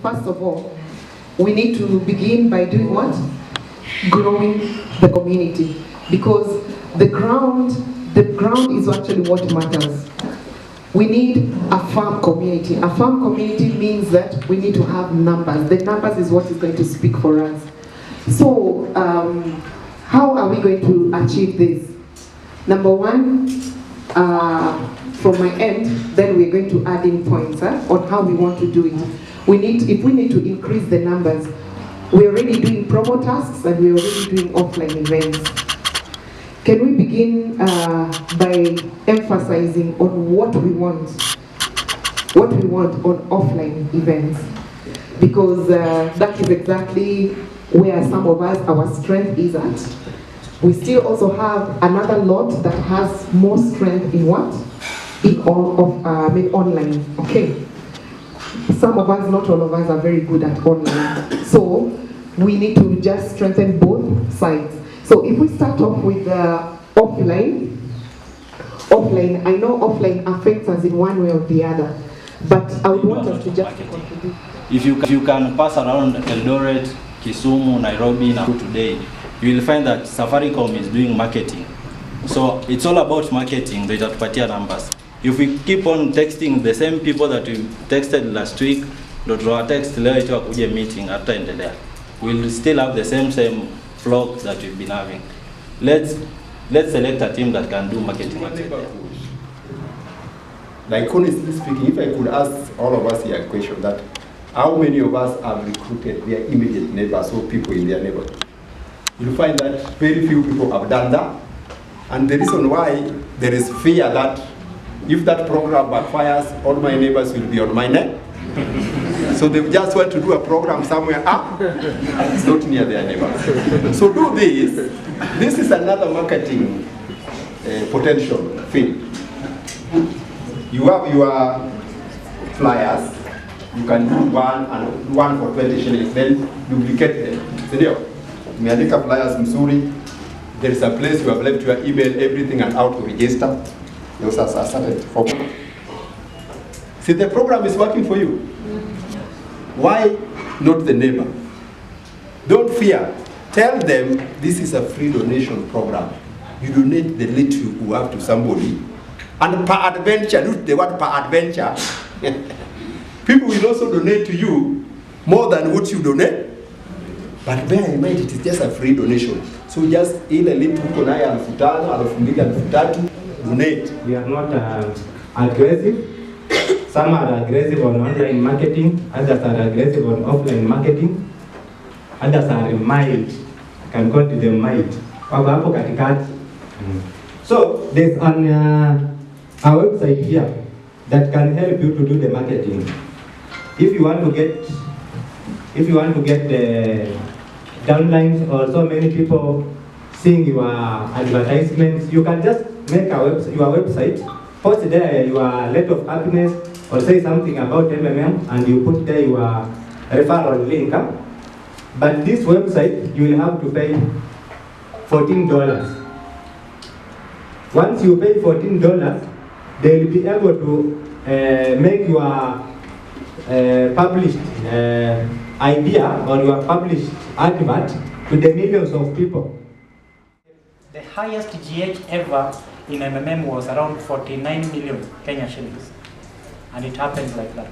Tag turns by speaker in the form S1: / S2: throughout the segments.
S1: first of all, we need to begin by doing what? Growing the community. Because the ground is actually what matters. We need a farm community. A farm community means that we need to have numbers. The numbers is what is going to speak for us. So, how are we going to achieve this? Number one, from my end, then we're going to add in points on how we want to do it. If we need to increase the numbers, we're already doing promo tasks and we're already doing offline events. Can we begin by emphasizing on what we want on offline events? Because that is exactly where some of us, our strength is at. We still also have another lot that has more strength in what? In online, okay? Some of us, not all of us, are very good at online. So we need to just strengthen both sides. So if we start off with offline, I know offline affects us in one way or the other, but I would want us to just contribute.
S2: If you can pass around Eldoret, Kisumu, Nairobi, now today, you will find that Safaricom is doing marketing. So it's all about marketing, the itatupatia numbers. If we keep on texting the same people that we texted last week, text leo ito akuje meeting after endelea, we'll still have the same flock that we've been having. Let's select a team that can do marketing.
S3: Like honestly speaking, if I could ask all of us here a question, that how many of us have recruited their immediate neighbors or people in their neighborhood? You'll find that very few people have done that. And the reason why there is fear that if that program backfires, all my neighbors will be on my neck. So they just want to do a program somewhere up, it's not near their neighbors. So do this. This is another marketing potential field. You have your flyers. You can do one for 20 shillings, then duplicate them. Senio, umeandika flyers mzuri. There is a place you have left your email, everything, and how to register. Those are started for. See, the program is working for you. Why not the neighbor? Don't fear. Tell them this is a free donation program. You donate the little you have to somebody. And per adventure, look the word per adventure. People will also donate to you more than what you donate. But bear in mind, it is just a free donation. So just ile little kunaya 5,000, 2,000, donate.
S4: We are not aggressive. Some are aggressive on online marketing, others are aggressive on offline marketing, others are mild. I can call it them mild. Hapo katikati. So there's a website here that can help you to do the marketing. If you want to get the downlines or so many people seeing your advertisements, you can just make your website, post there your letter of happiness, or say something about MMM, and you put there your referral link. But this website, you will have to pay $14. Once you pay $14, they will be able to make your published idea or your published advert to the millions of people.
S5: The highest GH ever in MMM was around 49 million Kenya shillings. And it happened like that.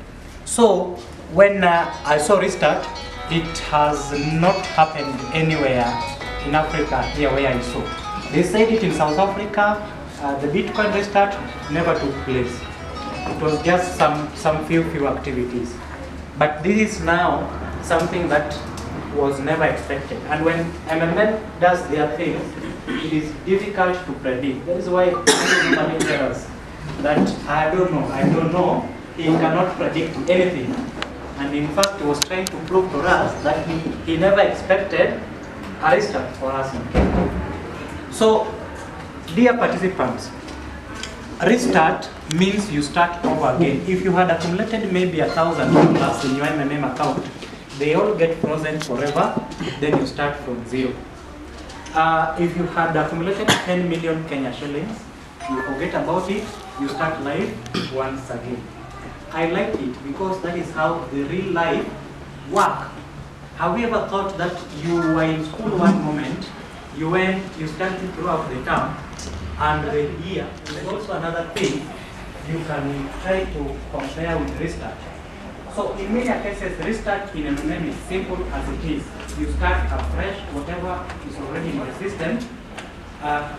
S5: So when I saw Restart, it has not happened anywhere in Africa here where I saw. They said it in South Africa, the Bitcoin Restart never took place. It was just some few activities. But this is now something that was never expected. And when MMM does their thing, it is difficult to predict. That is why somebody tells us that I don't know, he cannot predict anything. And in fact, he was trying to prove to us that he never expected a restart for us in Kenya. So, dear participants, restart means you start over again. If you had accumulated maybe $1,000 in your MMM account, they all get frozen forever, then you start from zero. If you had accumulated 10 million Kenya shillings, you forget about it, you start life once again. I like it because that is how the real life work, have you ever thought that you were in school one moment, you went, you studied throughout the term, and the year, there's also another thing you can try to compare with research. So in many cases, research in MMM is simple as it is. You start afresh, whatever is already in the system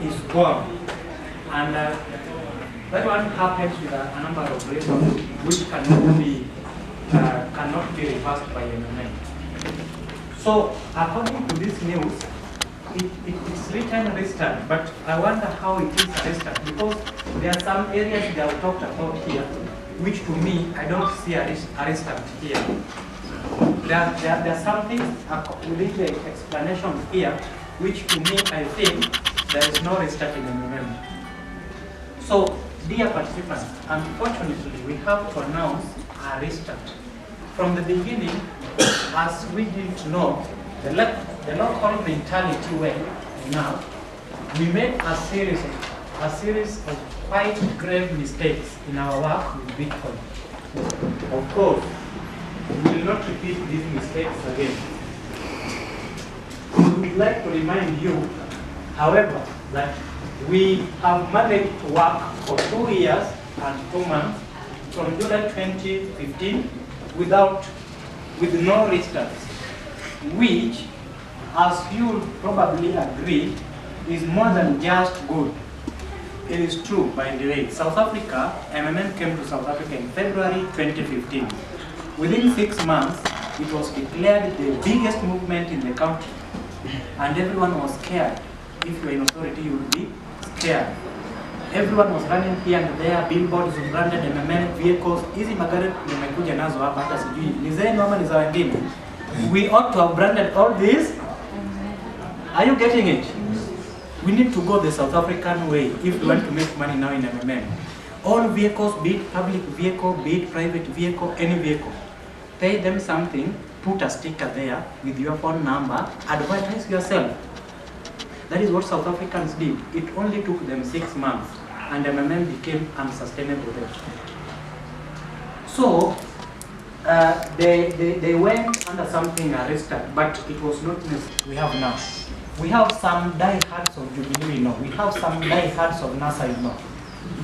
S5: is gone. And that one happens with a number of reasons which cannot be reversed by MMM. So according to this news, it's written restart, but I wonder how it is restart, because there are some areas that we talked about here, which to me, I don't see a restart here. There are some things within the explanation here, which to me, I think there is no restart in MMM. So, dear participants, unfortunately, we have to announce a restart. From the beginning, as we didn't know, the local mentality way now, we made a series of quite grave mistakes in our work with Bitcoin. Of course, we will not repeat these mistakes again. We would like to remind you, however, that we have managed to work for 2 years and 2 months from July 2015 with no restarts, which, as you probably agree, is more than just good. It is true, by the way. South Africa, MMM came to South Africa in February 2015. Within 6 months, it was declared the biggest movement in the country. And everyone was scared. If you are in authority, you will be scared. Everyone was running here and there, billboards with branded MMM vehicles. Hizi magari nimekuja nazo hapa hata sijui ni zenu ama ni za wengine. We ought to have branded all this. Are you getting it? We need to go the South African way if we want to make money now in MMM. All vehicles, be it public vehicle, be it private vehicle, any vehicle, pay them something, put a sticker there with your phone number, advertise yourself. That is what South Africans did. It only took them 6 months, and MMM became unsustainable then. So, they went under something restart, but it was not necessary. We have now. We have some diehards of Jubilee, you know. We have some diehards of NASA, you know.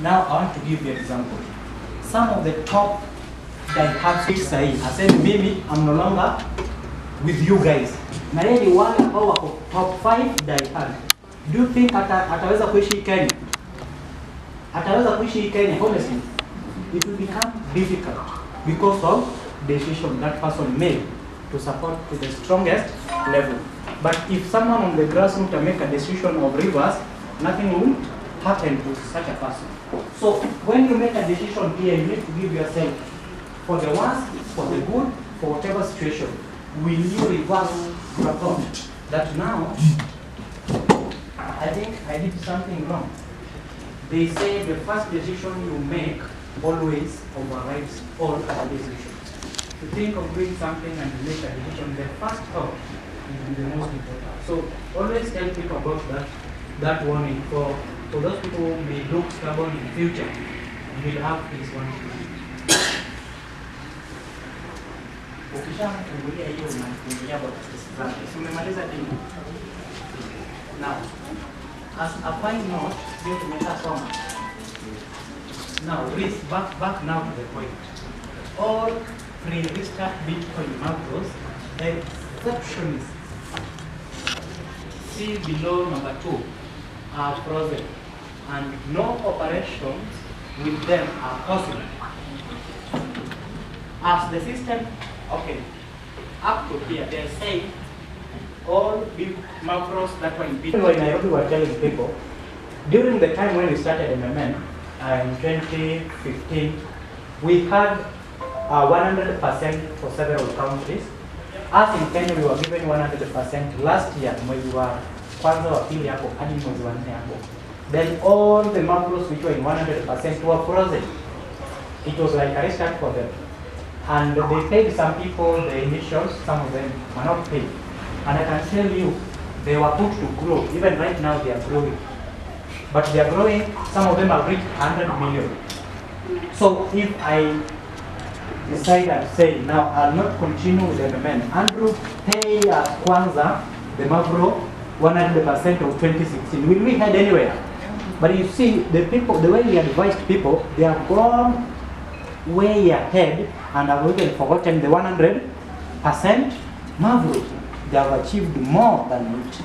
S5: Now I want to give you an example. Some of the top diehards which say, I said, maybe I'm no longer with you guys. Na yeye ni wale ambao wako top 5 diehards. Do you think ataweza kuishi Kenya? Ataweza kuishi Kenya, honestly? It will become difficult because of decision that person made to support to the strongest level. But if someone on the grassroots make a decision of reverse, nothing will happen to such a person. So when you make a decision here, you need to give yourself for the worst, for the good, for whatever situation. Will you reverse your thought that now, I think I did something wrong? They say the first decision you make always overrides all other decisions. To think of doing something and to make a decision, the first thought is the most important. So always tell people about that warning for those people who may look stubborn in the future. You will have this one. Ukishafungulia hiyo unafungulia boxes zake. Umemaliza dini. Now, as a final note, ndio tumeshasoma. Now, please back now to the point. All pre-restart Bitcoin macros, exceptions, see below number 2, are frozen, and no operations with them are possible. As the system, okay, up to here, they say all big macros that were in Bitcoin. In Nairobi, we were telling people, during the time when we started MMM, in 2015, we had 100% for several countries. As in Kenya, we were given 100% last year, mwezi wa kwanza wa pili hapo, hadi mwezi wa 4 hapo. Then all the macros which were in 100% were frozen. It was like a restart for them. And they paid some people the initials, some of them were not paid. And I can tell you, they were put to grow. Even right now, they are growing. But they are growing, some of them have reached 100 million. So if I decide and say, now I'll not continue with MMM. Andrew, pay us Kwanza, the Mavro, 100% of 2016. Will we head anywhere? But you see, the people, the way we advised people, they have gone way ahead and have even forgotten the 100% Mavro. They have achieved more than it.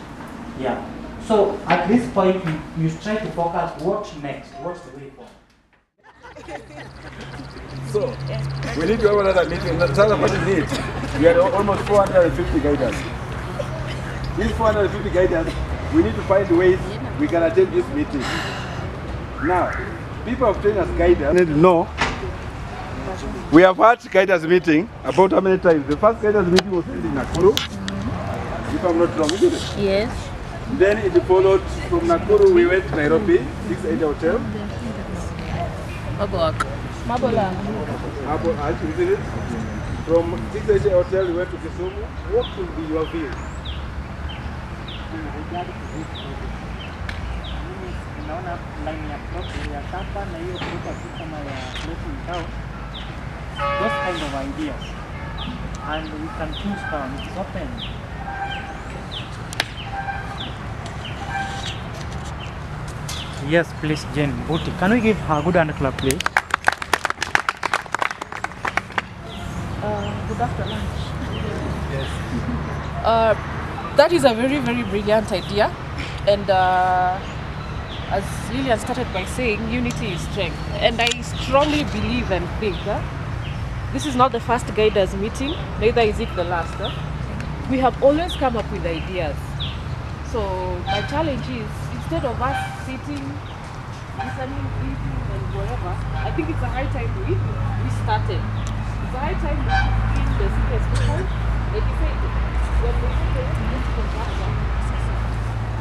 S5: Yeah. So at this point, you try to focus what next, what's the way forward.
S6: So, we need to have another meeting. That's what we need. We had almost 450 guiders. These 450 guiders, we need to find ways we can attend this meeting. Now, people have trained as guiders. Need to know. We have had guiders meeting about how many times. The first guiders meeting was held in Nakuru, if I'm not wrong, isn't it?
S7: Yes.
S6: Then it followed from Nakuru, we went to Nairobi, 680 Hotel.
S7: Mabola.
S6: Isn't it? From 680 Hotel, we went to Kisumu. What will be your view?
S5: Those kind of ideas, and we can choose from. It's open. Yes, please, Jane. Booty. Can we give her a good hand clap, please?
S7: Good after lunch. Yes. That is a very, very brilliant idea, and as Lillian started by saying, unity is strength, and I strongly believe and think this is not the first guiders meeting, neither is it the last. We have always come up with ideas. So my challenge is, instead of us sitting, listening, eating, and whatever, I think it's a high time we started. It's a high time we in the serious people, like you said, when we say the contractor,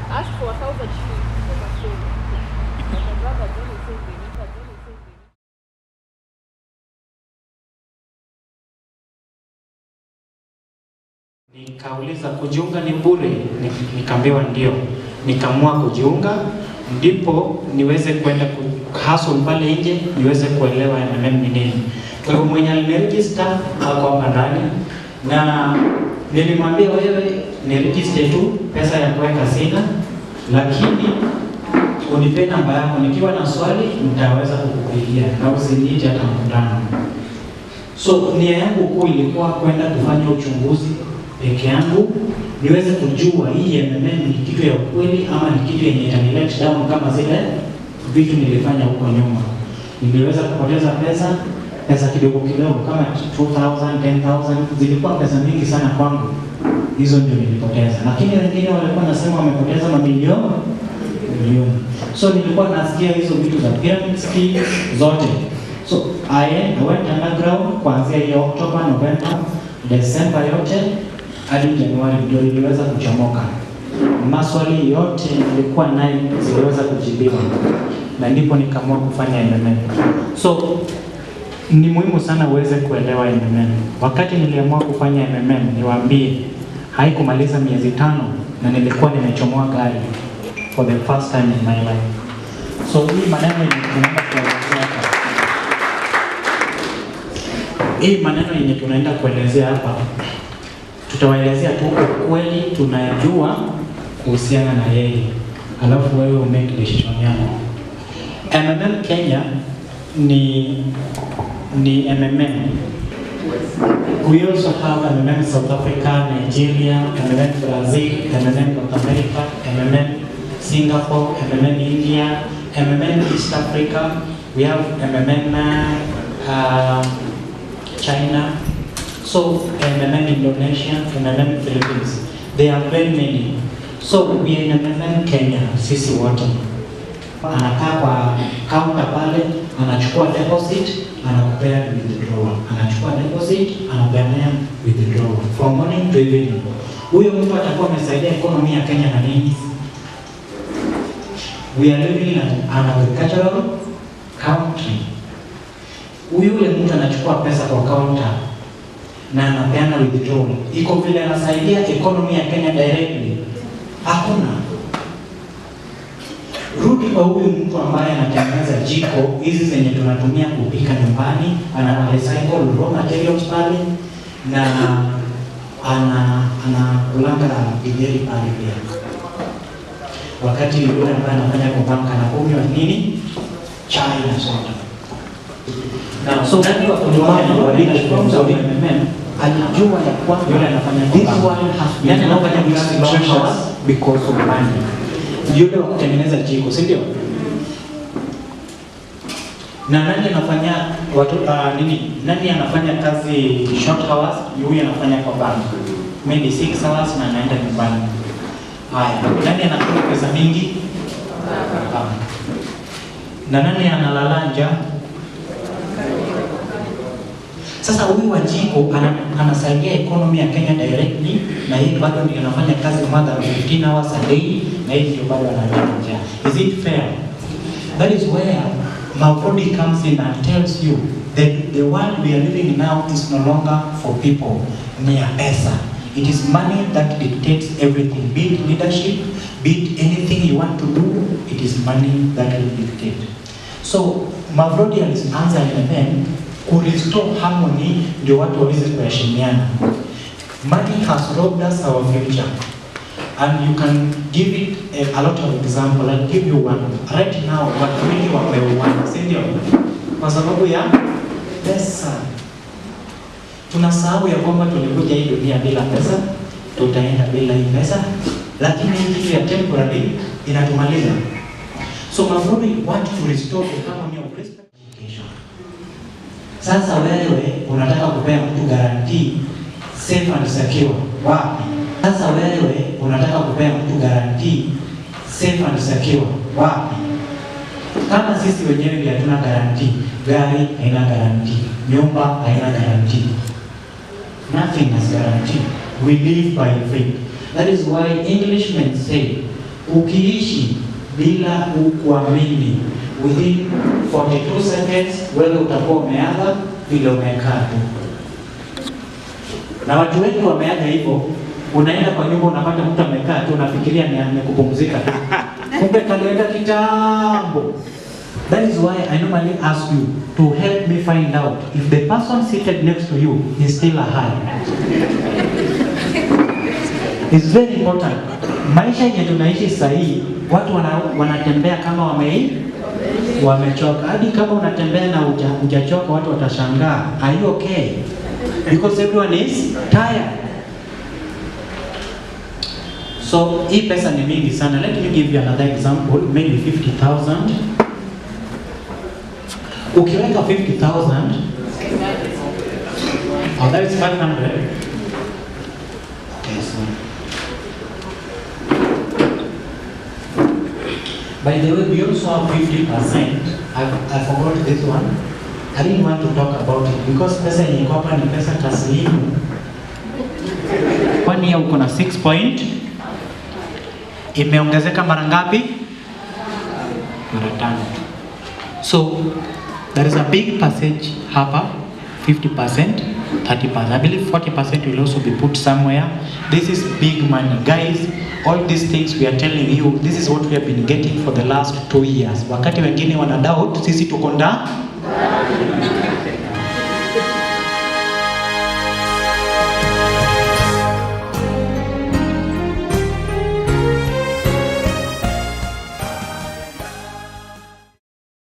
S7: ask for 1,000 shillings, people must say, but my brother John is saying they need that, John is saying they need.
S5: Nikauliza kujiunga ni bure, nikaambiwa ndio. Nikaamua kujiunga, ndipo niweze kwenda hustle pale nje, niweze kuelewa MMM ni nini. Kwa hivyo mwenye aliregister hapo hapa ndani, na nilimwambia wewe ni register tu, pesa ya kuweka sina, lakini unipe namba yako, nikiwa na swali nitaweza kukupigia na usiniite hata mkutano. So nia yangu kuu ilikuwa kwenda kufanya uchunguzi peke yangu, niweze kujua hii MMM ni kitu ya ukweli ama ni kitu yenye itanilet down kama zile vitu nilifanya huko nyuma. Niliweza kupoteza pesa kidogo kidogo kama 2,000, 10,000, zilikuwa pesa mingi sana kwangu. Hizo ndio nilipoteza. Lakini wengine walikuwa nasema wamepoteza mamilioni. So nilikuwa nasikia hizo vitu za pyramid scheme zote. So I went underground kuanzia hiyo October, November, December yote hadi Januari ndio niliweza kuchomoka. Maswali yote nilikuwa nayo ziliweza kujibiwa. Na ndipo nikaamua kufanya MMM. So ni muhimu sana uweze kuelewa MMM. Wakati niliamua kufanya MMM, niwaambie haikumaliza miezi 5 na nilikuwa nimechomoa gari for the first time in my life. So hii maneno tunaenda kuelezea hapa. Hii maneno yenye tunaenda kuelezea hapa, tutawaelezea tu ukweli tunayajua kuhusiana na yeye. Alafu wewe umake decision yako. MMM Kenya ni MMM. We also have MMM South Africa, Nigeria, MMM Brazil, MMM North America, MMM Singapore, MMM India, MMM East Africa. We have MMM China, so MMM Indonesia, MMM Philippines. There are very many. So we are in MMM Kenya, sisi wote. Anakaa kwa counter pale, anachukua deposit, anakupea withdrawal. Anachukua deposit, anakupea withdrawal. From morning to evening. Huyo mtu atakuwa amesaidia economy ya Kenya na nini? We are living in an agricultural country. Yule mtu anachukua pesa kwa counter na anapeana withdrawal. Iko vile anasaidia economy ya Kenya directly? Hakuna. Rudi kwa huyu mtu ambaye anatengeneza jiko hizi zenye tunatumia kupika nyumbani, ana recycle raw materials pale na ana kulanga bideli pale pia. Wakati yule ambaye anafanya kwa banka anakunywa nini? Chai na soda. Na so ndani wa kunywa wa leadership za MMM alijua ya kwamba yule anafanya this one has been anafanya nutritious because of money. Yule wa kutengeneza jiko, si ndio? Na nani anafanya watu nini? Nani anafanya kazi short hours? Yule anafanya kwa bank. Maybe 6 hours na anaenda nyumbani. Haya, nani anakula pesa mingi? Na nani analala njaa? Sasa huyu wa jiko anasaidia economy ya Kenya directly, na yeye bado ndiye anafanya kazi more than 15 hours a day, na yeye ndio bado analala njaa. Is it fair? That is where Mavrodi comes in and tells you that the world we are living now is no longer for people near pesa. It is money that dictates everything, be it leadership, be it anything you want to do, it is money that will dictate. So Mavrodi alianza MMM ku restore harmony ndio watu waweze kuheshimiana. Money has robbed us our future. And you can give it a lot of example. I'll give you one. Right now, watu wengi wameuana, si ndio? Kwa sababu ya pesa. Tunasahau ya kwamba tulikuja hii dunia bila pesa, tutaenda bila hii pesa, lakini hii kitu ya temporary inatumaliza. So Mavrodi want to restore the harmony of respect education. Sasa wewe unataka kupea mtu guarantee safe and secure. Wapi? Sasa wewe unataka kupea mtu guarantee safe and secure. Wapi? Kama sisi wenyewe ndio hatuna guarantee, gari haina guarantee, nyumba haina guarantee. Nothing has guarantee. We live by faith. That is why Englishmen say, ukiishi bila kuamini, within 42 seconds wewe utakuwa umeaga bila umekaa tu. Na watu wengi wameaga hivyo. Unaenda kwa nyumba unapata mtu amekaa tu, unafikiria ni amekupumzika tu. Kumbe kalienda kitambo. That is why I normally ask you to help me find out if the person seated next to you is still alive. It's very important. Maisha yenye tunaishi sasa hii, watu wanatembea kama wamechoka. Hadi kama unatembea na hujachoka watu watashangaa. Are you okay? Because everyone is tired. So, hii pesa ni mingi sana. Let me give you another example, maybe 50,000. Ukiweka 50,000, oh, that is 500. Okay, so. By the way, we also have 50%. I forgot this one. I didn't want to talk about it because pesa yenye iko hapa ni pesa taslimu. Kwani uko na 6 point? Imeongezeka mara ngapi? Mara 5. So there is a big passage hapa, 50%, 30%. I believe 40% will also be put somewhere. This is big money, guys. All these things we are telling you, this is what we have been getting for the last 2 years. Wakati wengine wana doubt, sisi tuko ndani.